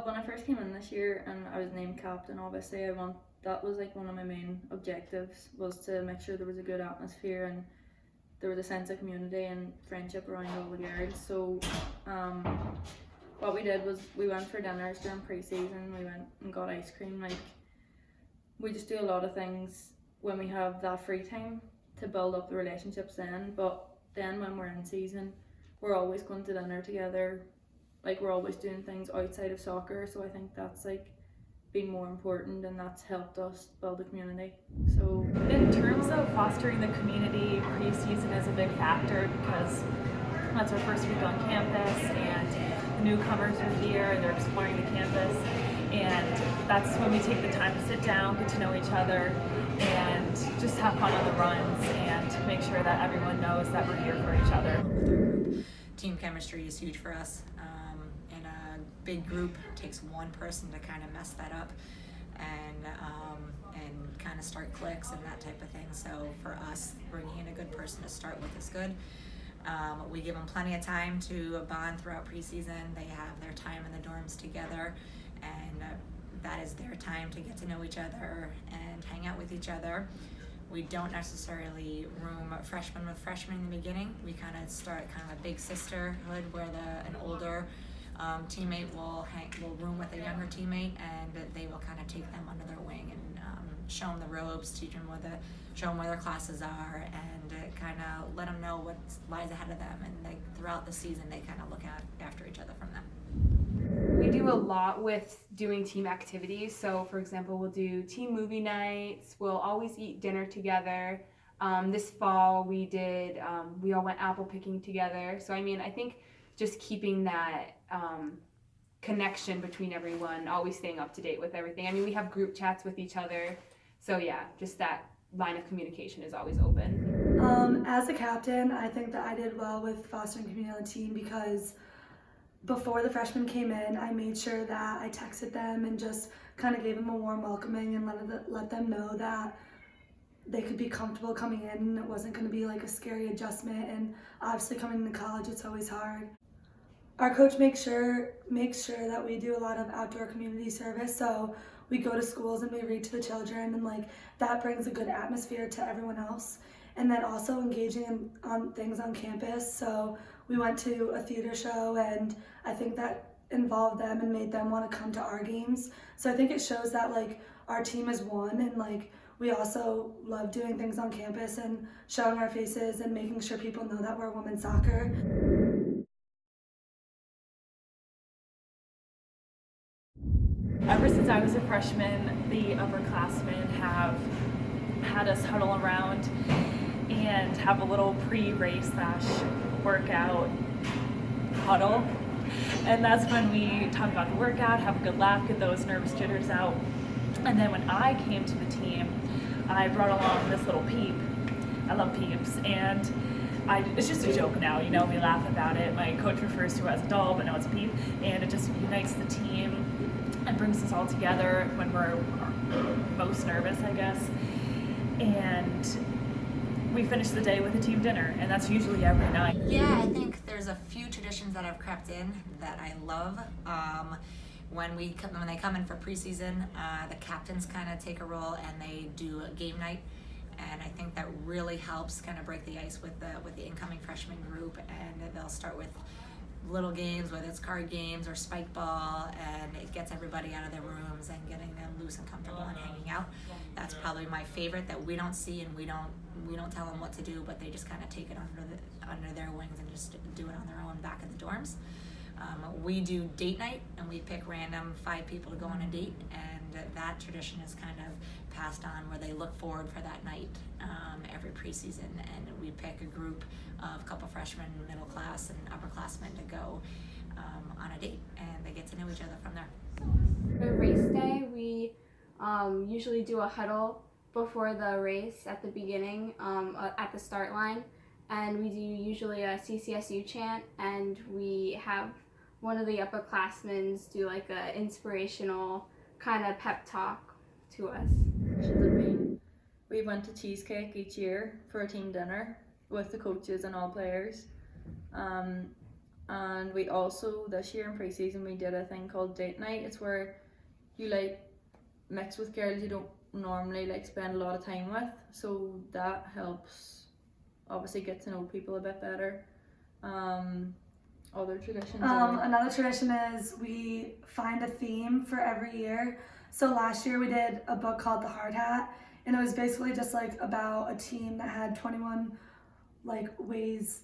Well, when I first came in this year and I was named captain, obviously that was like one of my main objectives, was to make sure there was a good atmosphere and there was a sense of community and friendship around all the girls. So um, what we did was we went for dinners during pre-season. We went and got ice cream. Like, we just do a lot of things when we have that free time to build up the relationships then. But then when we're in season, we're always going to dinner together. Like, we're always doing things outside of soccer. So I think that's like been more important, and that's helped us build a community. So in terms of fostering the community, preseason is a big factor because that's our first week on campus and the newcomers are here, they're exploring the campus, and that's when we take the time to sit down, get to know each other, and just have fun on the runs and make sure that everyone knows that we're here for each other. Team chemistry is huge for us. In a big group, it takes one person to kind of mess that up and kind of start cliques and that type of thing. So for us, bringing in a good person to start with is good. We give them plenty of time to bond throughout preseason. They have their time in the dorms together, and that is their time to get to know each other and hang out with each other. We don't necessarily room freshmen with freshmen in the beginning. We kind of start kind of a big sisterhood where an older teammate will room with a younger teammate, and they will kind of take them under their wing and show them the ropes, show them where their classes are, and kind of let them know what lies ahead of them. And throughout the season, they kind of look after each other from them. We do a lot with doing team activities. So for example, we'll do team movie nights. We'll always eat dinner together. This fall we all went apple picking together. So I mean, I think just keeping that connection between everyone, always staying up to date with everything. I mean, we have group chats with each other. So yeah, just that line of communication is always open. As a captain, I think that I did well with fostering community on the team because before the freshmen came in, I made sure that I texted them and just kind of gave them a warm welcoming and let them know that they could be comfortable coming in and it wasn't going to be like a scary adjustment. And obviously coming to college, it's always hard. Our coach makes sure that we do a lot of outdoor community service. So we go to schools and we read to the children, and like that brings a good atmosphere to everyone else. And then also engaging on things on campus. So we went to a theater show, and I think that involved them and made them want to come to our games. So I think it shows that like our team is one, and like we also love doing things on campus and showing our faces and making sure people know that we're women's soccer. Ever since I was a freshman, the upperclassmen have had us huddle around and have a little pre-race / workout huddle. And that's when we talk about the workout, have a good laugh, get those nervous jitters out. And then when I came to the team, I brought along this little peep. I love peeps. And it's just a joke now, we laugh about it. My coach refers to it as a doll, but no, it's a peep. And it just unites the team and brings us all together when we're most nervous, I guess. And we finish the day with a team dinner, and that's usually every night. Yeah, I think there's a few traditions that have crept in that I love. When they come in for preseason, the captains kind of take a role and they do a game night, and I think that really helps kind of break the ice with the incoming freshman group. And they'll start with little games, whether it's card games or spike ball, and it gets everybody out of their rooms and getting them loose and comfortable and hanging out. That's probably my favorite, that we don't see, and we don't tell them what to do, but they just kind of take it under their wings and just do it on their own back at the dorms. We do date night, and we pick random 5 people to go on a date, and that tradition is kind of passed on where they look forward for that night every preseason, and we pick a group of a couple freshmen, middle class, and upperclassmen to go on a date, and they get to know each other from there. For race day, we usually do a huddle before the race at the beginning, at the start line, and we do usually a CCSU chant, and we have one of the upperclassmen do like a inspirational kind of pep talk to us. We went to Cheesecake each year for a team dinner with the coaches and all players. And And we also, this year in pre-season, we did a thing called date night. It's where you like mix with girls you don't normally like spend a lot of time with, so that helps obviously get to know people a bit better. Other traditions Another tradition is we find a theme for every year. So last year we did a book called The Hard Hat, and it was basically just like about a team that had 21 like ways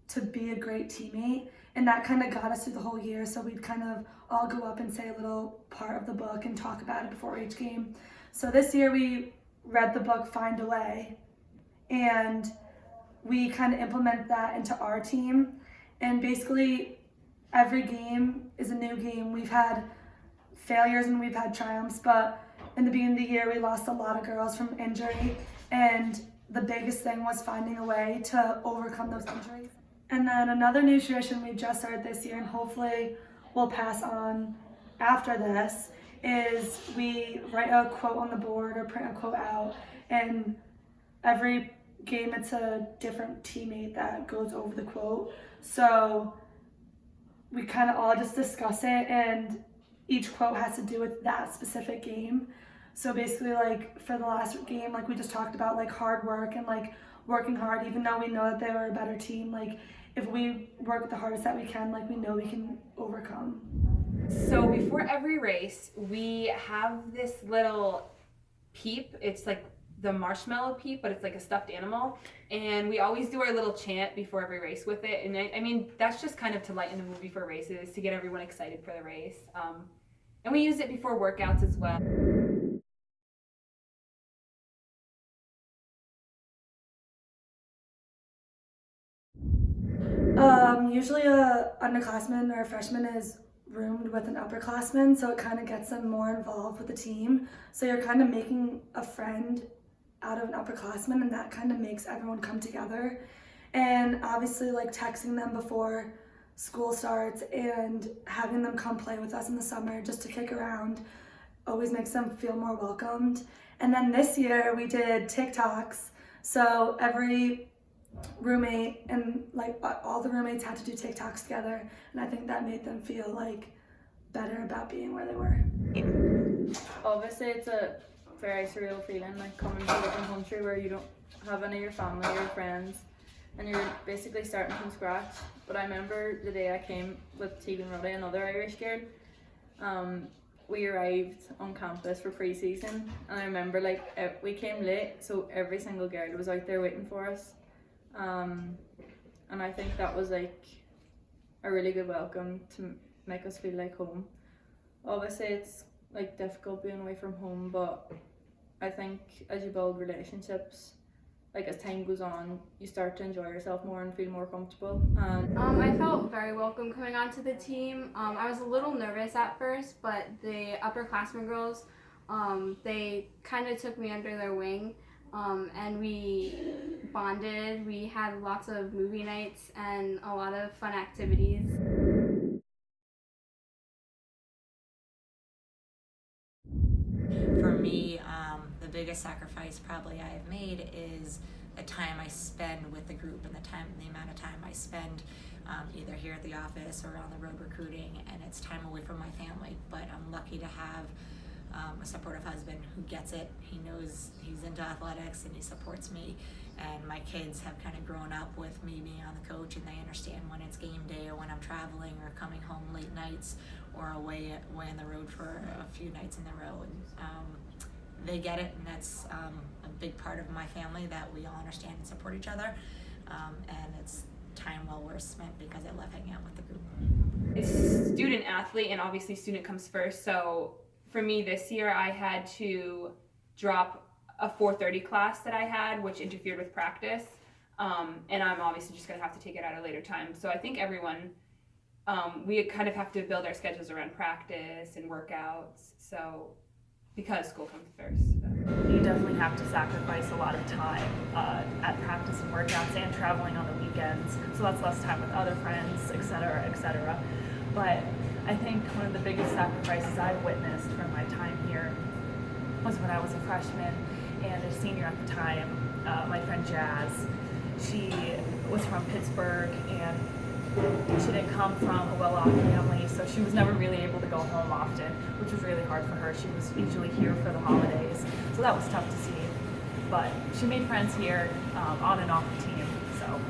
to be a great teammate, and that kind of got us through the whole year. So we'd kind of all go up and say a little part of the book and talk about it before each game. So this year we read the book Find a Way, and we kind of implement that into our team. And basically every game is a new game. We've had failures and we've had triumphs, but in the beginning of the year we lost a lot of girls from injury, and the biggest thing was finding a way to overcome those injuries. And then another new tradition we just started this year, and hopefully we'll pass on after this, is we write a quote on the board or print a quote out, and every game it's a different teammate that goes over the quote. So we kind of all just discuss it, and each quote has to do with that specific game. So basically, like for the last game, like we just talked about like hard work and like working hard, even though we know that they were a better team. Like if we work the hardest that we can, like we know we can overcome. So before every race, we have this little peep. It's like the marshmallow peep, but it's like a stuffed animal. And we always do our little chant before every race with it. And I mean, that's just kind of to lighten the mood before races, to get everyone excited for the race. And we use it before workouts as well. Usually a underclassman or a freshman is roomed with an upperclassman, so it kind of gets them more involved with the team. So you're kind of making a friend out of an upperclassman, and that kind of makes everyone come together. And obviously like texting them before school starts and having them come play with us in the summer just to kick around always makes them feel more welcomed. And then this year we did TikToks, so every roommate and like all the roommates had to do TikToks together, and I think that made them feel like better about being where they were. Obviously it's a very surreal feeling, like coming to a different country where you don't have any of your family or friends and you're basically starting from scratch. But I remember the day I came with Tegan Ruddy, another Irish girl. We arrived on campus for pre-season, and I remember like we came late, so every single girl was out there waiting for us. And I think that was like a really good welcome to make us feel like home. Obviously it's like difficult being away from home, but I think as you build relationships, like as time goes on, you start to enjoy yourself more and feel more comfortable. I felt very welcome coming onto the team. I was a little nervous at first, but the upperclassmen girls, they kind of took me under their wing. And we bonded. We had lots of movie nights and a lot of fun activities. For me, the biggest sacrifice probably I have made is the time I spend with the group and the amount of time I spend either here at the office or on the road recruiting, and it's time away from my family. But I'm lucky to have a supportive husband who gets it. He knows he's into athletics and he supports me, and my kids have kind of grown up with me being on the coach, and they understand when it's game day or when I'm traveling or coming home late nights or away on the road for a few nights in a row, and they get it, and that's a big part of my family, that we all understand and support each other, and it's time well worth spent because I love hanging out with the group. It's student athlete, and obviously student comes first, so for me this year, I had to drop a 4:30 class that I had, which interfered with practice, and I'm obviously just going to have to take it at a later time. So I think everyone, we kind of have to build our schedules around practice and workouts, so because school comes first. You definitely have to sacrifice a lot of time at practice and workouts and traveling on the weekends, so that's less time with other friends, etc., etc. But I think one of the biggest sacrifices I've witnessed from my time here was when I was a freshman and a senior at the time. My friend Jazz, she was from Pittsburgh, and she didn't come from a well-off family, so she was never really able to go home often, which was really hard for her. She was usually here for the holidays, so that was tough to see. But she made friends here on and off the team, so